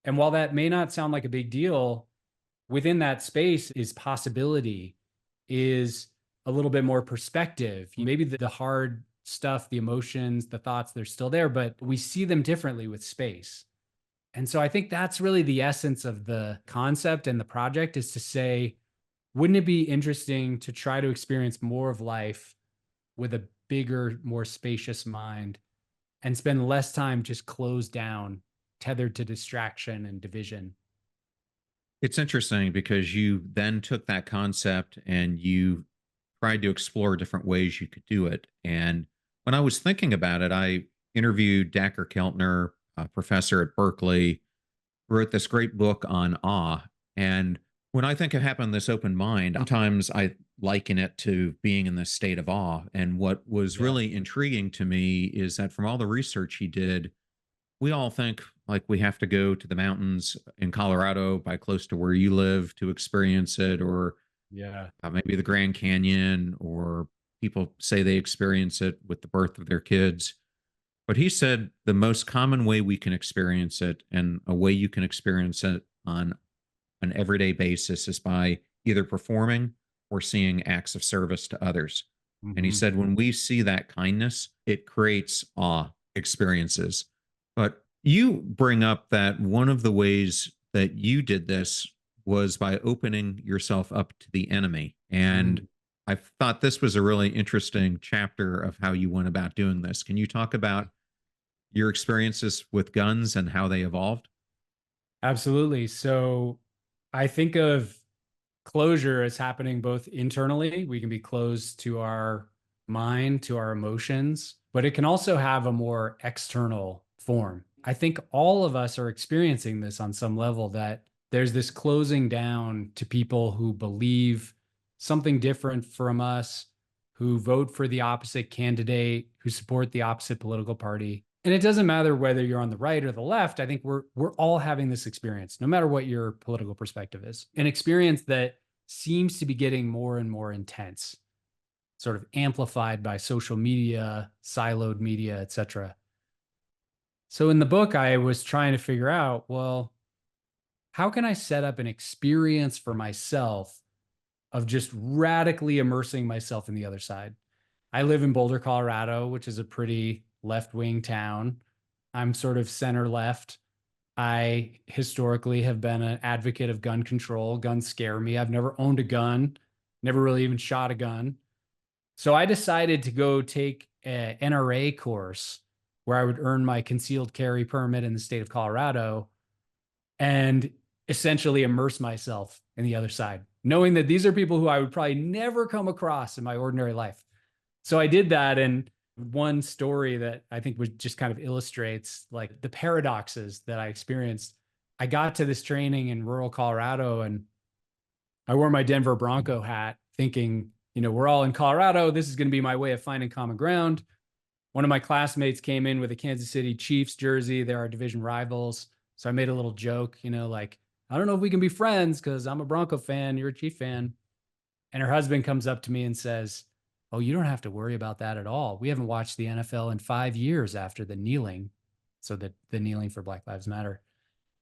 B: And while that may not sound like a big deal, within that space is possibility, is a little bit more perspective. Maybe the hard stuff, the emotions, the thoughts, they're still there, but we see them differently with space. And so I think that's really the essence of the concept and the project, is to say, wouldn't it be interesting to try to experience more of life with a bigger, more spacious mind and spend less time just closed down, tethered to distraction and division?
A: It's interesting because you then took that concept and you tried to explore different ways you could do it. And when I was thinking about it, I interviewed Dacher Keltner, a professor at Berkeley, wrote this great book on awe. And When I think of having this open mind, sometimes I liken it to being in this state of awe. And what was
B: Yeah.
A: really intriguing to me is that from all the research he did, we all think like we have to go to the mountains in Colorado by close to where you live to experience it, or
B: Yeah.
A: maybe the Grand Canyon, or people say they experience it with the birth of their kids. But he said the most common way we can experience it, and a way you can experience it on an everyday basis, is by either performing or seeing acts of service to others. And he
B: Hmm.
A: said, when we see that kindness, it creates awe experiences. But you bring up that one of the ways that you did this was by opening yourself up to the enemy. And
B: Mm.
A: I thought this was a really interesting chapter of how you went about doing this. Can you talk about your experiences with guns and how they evolved?
B: Absolutely. So I think of closure as happening both internally. We can be closed to our mind, to our emotions, but it can also have a more external form. I think all of us are experiencing this on some level, that there's this closing down to people who believe something different from us, who vote for the opposite candidate, who support the opposite political party. And it doesn't matter whether you're on the right or the left. I think we're all having this experience, no matter what your political perspective is. An experience that seems to be getting more and more intense, sort of amplified by social media, siloed media, etc. So in the book, I was trying to figure out, well, how can I set up an experience for myself of just radically immersing myself in the other side? I live in Boulder, Colorado, which is a pretty left-wing town. I'm sort of center left. I historically have been an advocate of gun control. Guns scare me. I've never owned a gun, never really even shot a gun. So I decided to go take an NRA course where I would earn my concealed carry permit in the state of Colorado and essentially immerse myself in the other side, knowing that these are people who I would probably never come across in my ordinary life. So I did that. And one story that I think was just kind of illustrates like the paradoxes that I experienced. I got to this training in rural Colorado and I wore my Denver Bronco hat thinking, we're all in Colorado. This is going to be my way of finding common ground. One of my classmates came in with a Kansas City Chiefs jersey. They're our division rivals. So I made a little joke, like, I don't know if we can be friends because I'm a Bronco fan. You're a Chief fan. And her husband comes up to me and says, "Oh, you don't have to worry about that at all. We haven't watched the NFL in 5 years after the kneeling." So the kneeling for Black Lives Matter.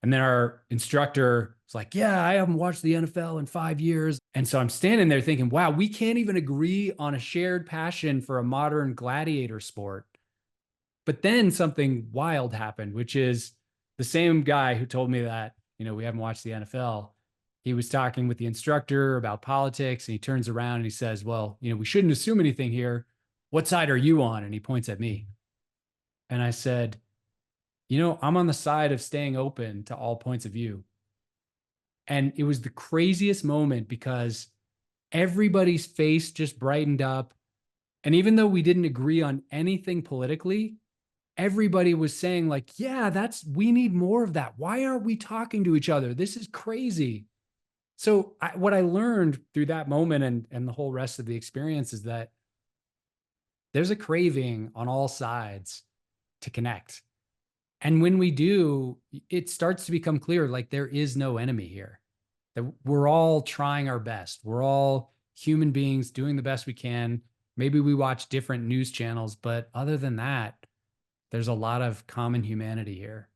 B: And then our instructor was like, "Yeah, I haven't watched the NFL in 5 years." And so I'm standing there thinking, wow, we can't even agree on a shared passion for a modern gladiator sport. But then something wild happened, which is the same guy who told me that, we haven't watched the NFL. He was talking with the instructor about politics and he turns around and he says, "Well, we shouldn't assume anything here. What side are you on?" And he points at me. And I said, "I'm on the side of staying open to all points of view." And it was the craziest moment because everybody's face just brightened up. And even though we didn't agree on anything politically, everybody was saying like, "Yeah, we need more of that. Why aren't we talking to each other? This is crazy." So what I learned through that moment and the whole rest of the experience is that there's a craving on all sides to connect. And when we do, it starts to become clear, like there is no enemy here, that we're all trying our best. We're all human beings doing the best we can. Maybe we watch different news channels, but other than that, there's a lot of common humanity here.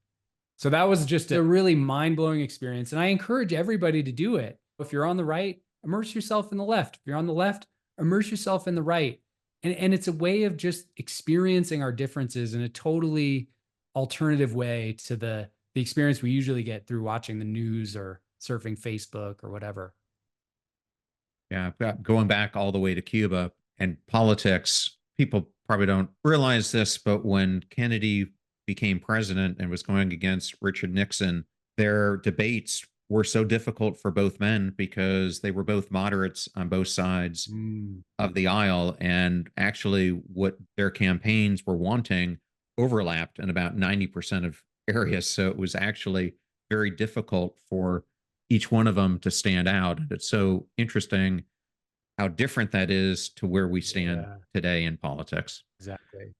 B: So that was just a really mind-blowing experience. And I encourage everybody to do it. If you're on the right, immerse yourself in the left. If you're on the left, immerse yourself in the right. And it's a way of just experiencing our differences in a totally alternative way to the experience we usually get through watching the news or surfing Facebook or whatever.
A: Yeah, going back all the way to Cuba and politics, people probably don't realize this, but when Kennedy became president and was going against Richard Nixon, their debates were so difficult for both men because they were both moderates on both sides
B: Mm.
A: of the aisle. And actually, what their campaigns were wanting overlapped in about 90% of areas. So it was actually very difficult for each one of them to stand out. And it's so interesting how different that is to where we stand
B: Yeah,
A: today in politics.
B: exactly.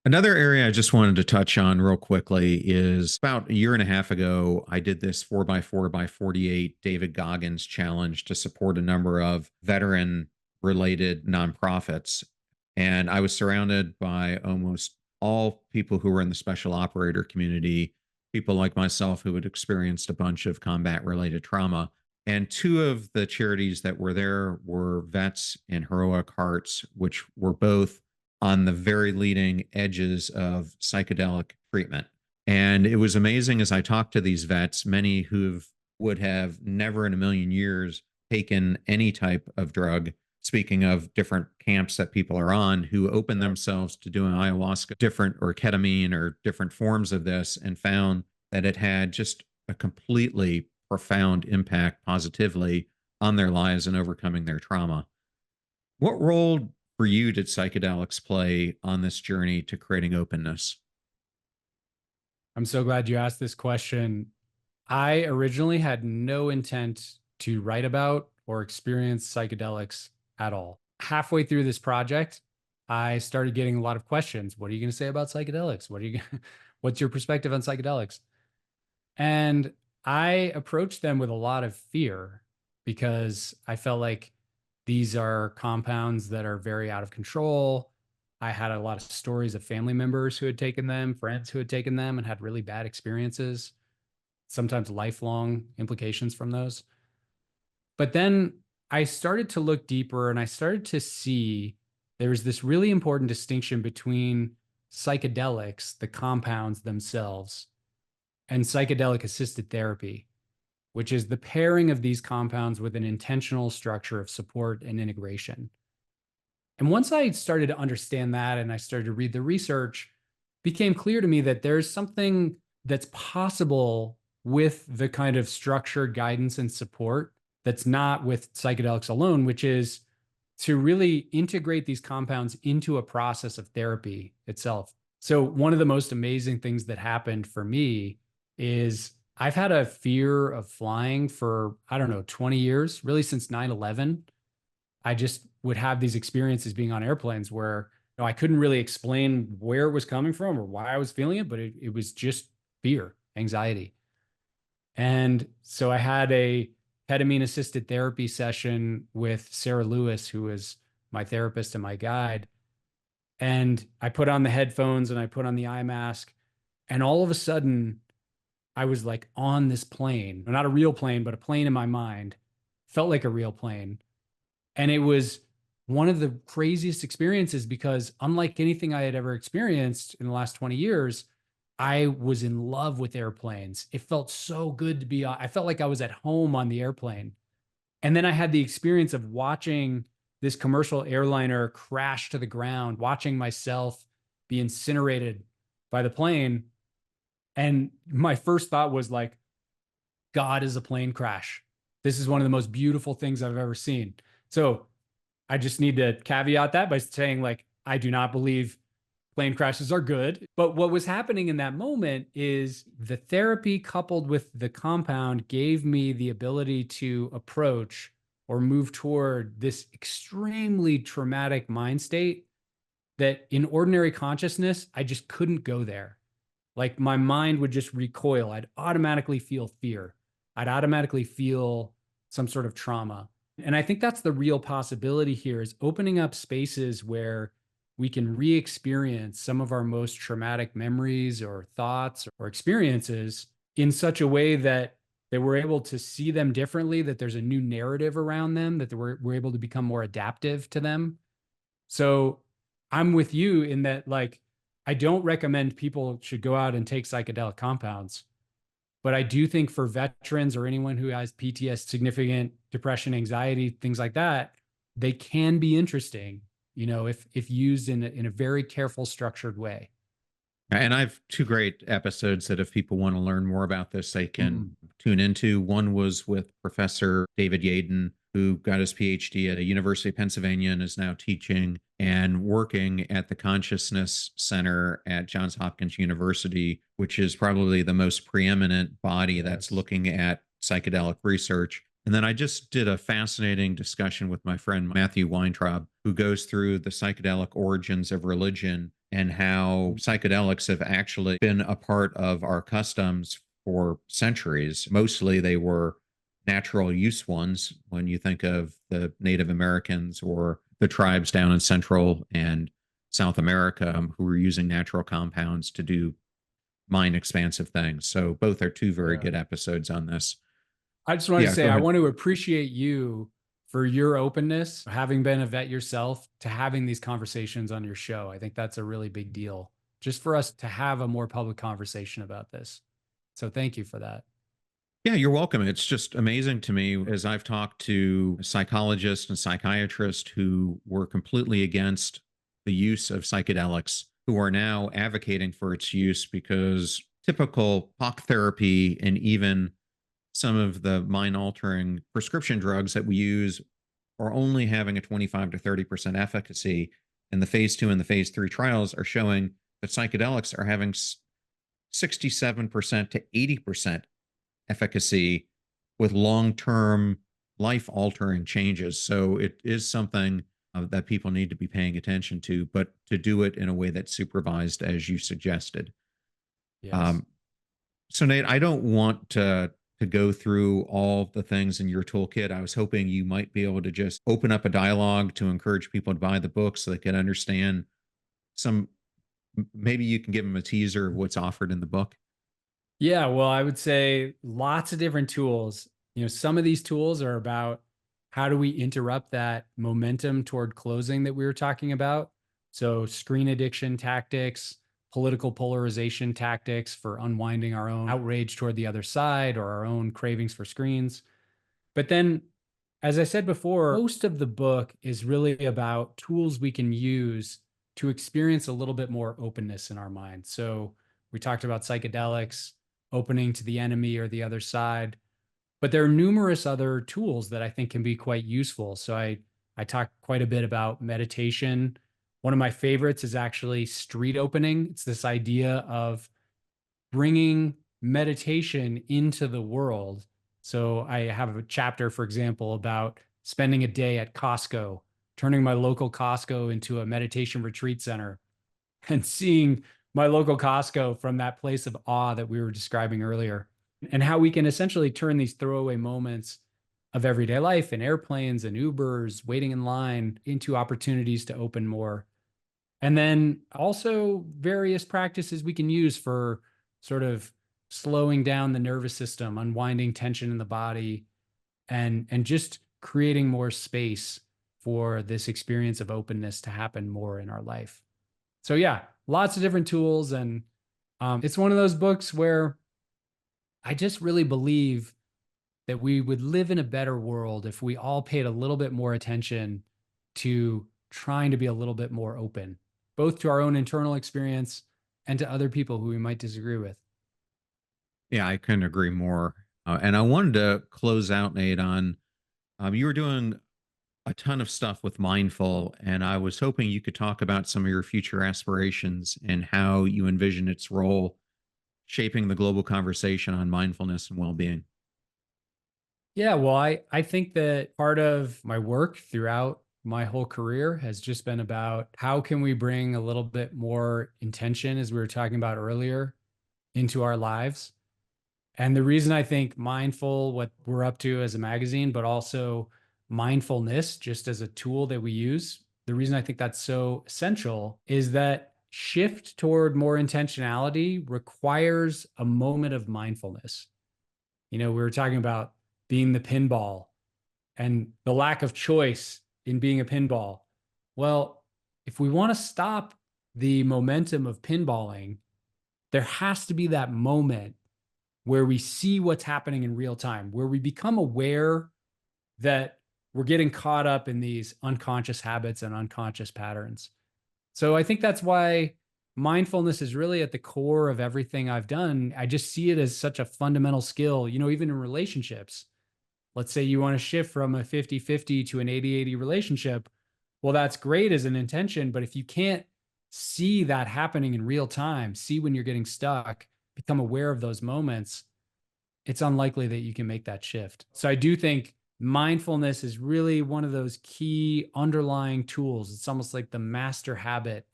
A: Another area I just wanted to touch on real quickly is about a year and a half ago, I did this 4x4x48 David Goggins challenge to support a number of veteran related nonprofits. And I was surrounded by almost all people who were in the special operator community, people like myself who had experienced a bunch of combat related trauma. And two of the charities that were there were Vets and Heroic Hearts, which were both on the very leading edges of psychedelic treatment. And it was amazing as I talked to these vets, many who would have never in a million years taken any type of drug. Speaking of different camps that people are on, who open themselves to doing ayahuasca, different or ketamine or different forms of this, and found that it had just a completely profound impact positively on their lives and overcoming their trauma. What role for you did psychedelics play on this journey to creating openness?
B: I'm so glad you asked this question. I originally had no intent to write about or experience psychedelics at all. Halfway through this project, I started getting a lot of questions. What are you going to say about psychedelics? What's your perspective on psychedelics? And I approached them with a lot of fear because I felt like these are compounds that are very out of control. I had a lot of stories of family members who had taken them, friends who had taken them and had really bad experiences, sometimes lifelong implications from those. But then I started to look deeper and I started to see there was this really important distinction between psychedelics, the compounds themselves, and psychedelic assisted therapy, which is the pairing of these compounds with an intentional structure of support and integration. And once I started to understand that and I started to read the research, it became clear to me that there's something that's possible with the kind of structure, guidance, and support that's not with psychedelics alone, which is to really integrate these compounds into a process of therapy itself. So, one of the most amazing things that happened for me is I've had a fear of flying for, I don't know, 20 years, really since 9/11. I just would have these experiences being on airplanes where I couldn't really explain where it was coming from or why I was feeling it, but it was just fear, anxiety. And so I had a ketamine assisted therapy session with Sarah Lewis, who was my therapist and my guide. And I put on the headphones and I put on the eye mask. And all of a sudden, I was like on this plane, not a real plane, but a plane in my mind, felt like a real plane. And it was one of the craziest experiences because, unlike anything I had ever experienced in the last 20 years, I was in love with airplanes. It felt so good to be on. I felt like I was at home on the airplane. And then I had the experience of watching this commercial airliner crash to the ground, watching myself be incinerated by the plane. And my first thought was like, God is a plane crash. This is one of the most beautiful things I've ever seen. So I just need to caveat that by saying, like, I do not believe plane crashes are good. But what was happening in that moment is the therapy coupled with the compound gave me the ability to approach or move toward this extremely traumatic mind state that in ordinary consciousness, I just couldn't go there. Like my mind would just recoil. I'd automatically feel fear. I'd automatically feel some sort of trauma. And I think that's the real possibility here is opening up spaces where we can re-experience some of our most traumatic memories or thoughts or experiences in such a way that we're able to see them differently, that there's a new narrative around them, that we're able to become more adaptive to them. So I'm with you in that, like, I don't recommend people should go out and take psychedelic compounds. But I do think for veterans or anyone who has PTSD, significant depression, anxiety, things like that, they can be interesting, if used in a very careful, structured way.
A: And I've two great episodes that if people want to learn more about this, they can
B: Mm.
A: tune into. One was with Professor David Yaden, who got his PhD at a University of Pennsylvania and is now teaching and working at the Consciousness Center at Johns Hopkins University, which is probably the most preeminent body that's
B: Yes.
A: looking at psychedelic research. And then I just did a fascinating discussion with my friend Matthew Weintraub, who goes through the psychedelic origins of religion and how psychedelics have actually been a part of our customs for centuries. Mostly they were natural use ones when you think of the Native Americans or the tribes down in Central and South America who were using natural compounds to do mind expansive things. So both are two very
B: Yeah.
A: good episodes on this.
B: I just want to
A: Yeah,
B: say,
A: go
B: I
A: ahead.
B: want to appreciate you for your openness, having been a vet yourself, to having these conversations on your show. I think that's a really big deal just for us to have a more public conversation about this. So thank you for that.
A: Yeah, you're welcome. It's just amazing to me as I've talked to psychologists and psychiatrists who were completely against the use of psychedelics, who are now advocating for its use because typical talk therapy and even some of the mind altering prescription drugs that we use are only having a 25 to 30% efficacy. And the phase 2 and the phase 3 trials are showing that psychedelics are having 67% to 80% efficacy with long-term life-altering changes. So it is something that people need to be paying attention to, but to do it in a way that's supervised, as you suggested.
B: Yes.
A: Um, so Nate, I don't want to go through all the things in your toolkit. I was hoping you might be able to just open up a dialogue to encourage people to buy the book so they can understand some. Maybe you can give them a teaser of what's offered in the book.
B: Yeah, well, I would say lots of different tools. Some of these tools are about how do we interrupt that momentum toward closing that we were talking about. So, screen addiction tactics, political polarization tactics for unwinding our own outrage toward the other side or our own cravings for screens. But then, as I said before, most of the book is really about tools we can use to experience a little bit more openness in our mind. So, we talked about psychedelics, opening to the enemy or the other side. But there are numerous other tools that I think can be quite useful. So I talk quite a bit about meditation. One of my favorites is actually street opening. It's this idea of bringing meditation into the world. So I have a chapter, for example, about spending a day at Costco, turning my local Costco into a meditation retreat center and seeing my local Costco from that place of awe that we were describing earlier, and how we can essentially turn these throwaway moments of everyday life in airplanes and Ubers, waiting in line, into opportunities to open more. And then also various practices we can use for sort of slowing down the nervous system, unwinding tension in the body, and just creating more space for this experience of openness to happen more in our life. So yeah, lots of different tools. And it's one of those books where I just really believe that we would live in a better world if we all paid a little bit more attention to trying to be a little bit more open, both to our own internal experience and to other people who we might disagree with.
A: Yeah, I couldn't agree more. And I wanted to close out, Nate, on you were doing a ton of stuff with Mindful, and I was hoping you could talk about some of your future aspirations and how you envision its role shaping the global conversation on mindfulness and well being.
B: Yeah, well, I think that part of my work throughout my whole career has just been about how can we bring a little bit more intention, as we were talking about earlier, into our lives. And the reason I think mindful, what we're up to as a magazine, but also mindfulness just as a tool that we use, the reason I think that's so essential is that shift toward more intentionality requires a moment of mindfulness. We were talking about being the pinball and the lack of choice in being a pinball. Well, if we want to stop the momentum of pinballing, there has to be that moment where we see what's happening in real time, where we become aware that we're getting caught up in these unconscious habits and unconscious patterns. So I think that's why mindfulness is really at the core of everything I've done. I just see it as such a fundamental skill, even in relationships. Let's say you want to shift from a 50-50 to an 80-80 relationship. Well, that's great as an intention, but if you can't see that happening in real time, see when you're getting stuck, become aware of those moments, it's unlikely that you can make that shift. So I do think mindfulness is really one of those key underlying tools. It's almost like the master habit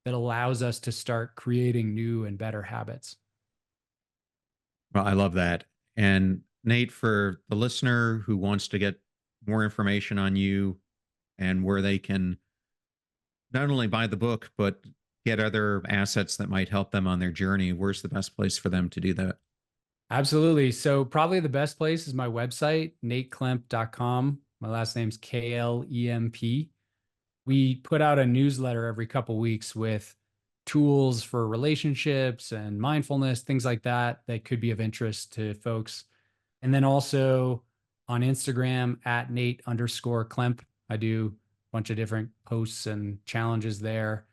B: that allows us to start creating new and better habits.
A: Well, I love that. And Nate, for the listener who wants to get more information on you and where they can not only buy the book, but get other assets that might help them on their journey, where's the best place for them to do that?
B: Absolutely. So probably the best place is my website, nateklemp.com. My last name's Klemp. We put out a newsletter every couple weeks with tools for relationships and mindfulness, things like that, that could be of interest to folks. And then also on Instagram at Nate_Klemp. I do a bunch of different posts and challenges there.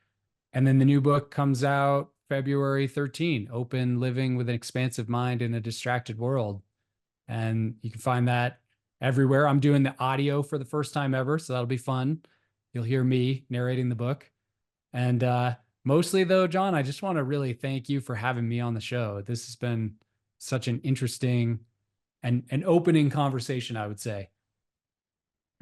B: And then the new book comes out February 13, Open Living with an Expansive Mind in a Distracted World. And you can find that everywhere. I'm doing the audio for the first time ever, so that'll be fun. You'll hear me narrating the book. And mostly though, John, I just want to really thank you for having me on the show. This has been such an interesting and an opening conversation, I would say.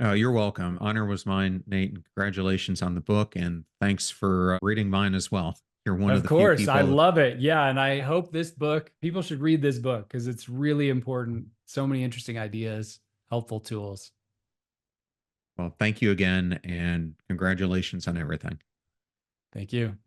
A: Oh, you're welcome. Honor was mine, Nate. And congratulations on the book. And thanks for reading mine as well. You're one of
B: Of
A: the few
B: course,
A: people.
B: I love it. Yeah. And I hope this book, people should read this book because it's really important. So many interesting ideas, helpful tools.
A: Well, thank you again. And congratulations on everything.
B: Thank you.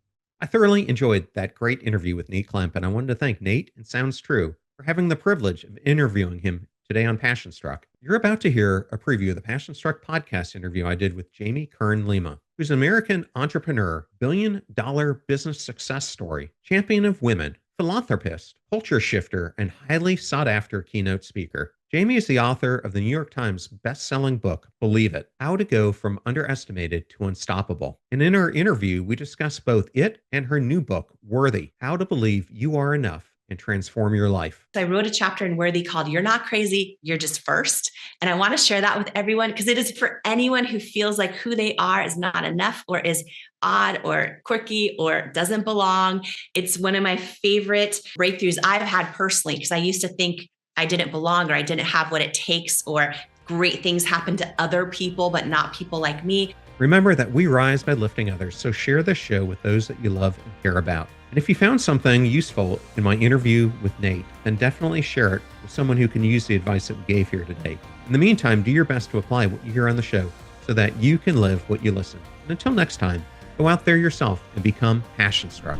A: I thoroughly enjoyed that great interview with Nate Klemp, and I wanted to thank Nate and Sounds True for having the privilege of interviewing him today on Passion Struck. You're about to hear a preview of the Passion Struck podcast interview I did with Jamie Kern Lima, who's an American entrepreneur, billion-dollar business success story, champion of women, philanthropist, culture shifter, and highly sought-after keynote speaker. Jamie is the author of the New York Times best-selling book, Believe It, How to Go from Underestimated to Unstoppable. And in our interview, we discuss both it and her new book, Worthy, How to Believe You Are Enough and Transform Your Life.
C: I wrote a chapter in Worthy called You're Not Crazy, You're Just First. And I want to share that with everyone because it is for anyone who feels like who they are is not enough or is odd or quirky or doesn't belong. It's one of my favorite breakthroughs I've had personally because I used to think I didn't belong or I didn't have what it takes or great things happen to other people, but not people like me.
A: Remember that we rise by lifting others, so share this show with those that you love and care about. And if you found something useful in my interview with Nate, then definitely share it with someone who can use the advice that we gave here today. In the meantime, do your best to apply what you hear on the show so that you can live what you listen. And until next time, go out there yourself and become passion struck.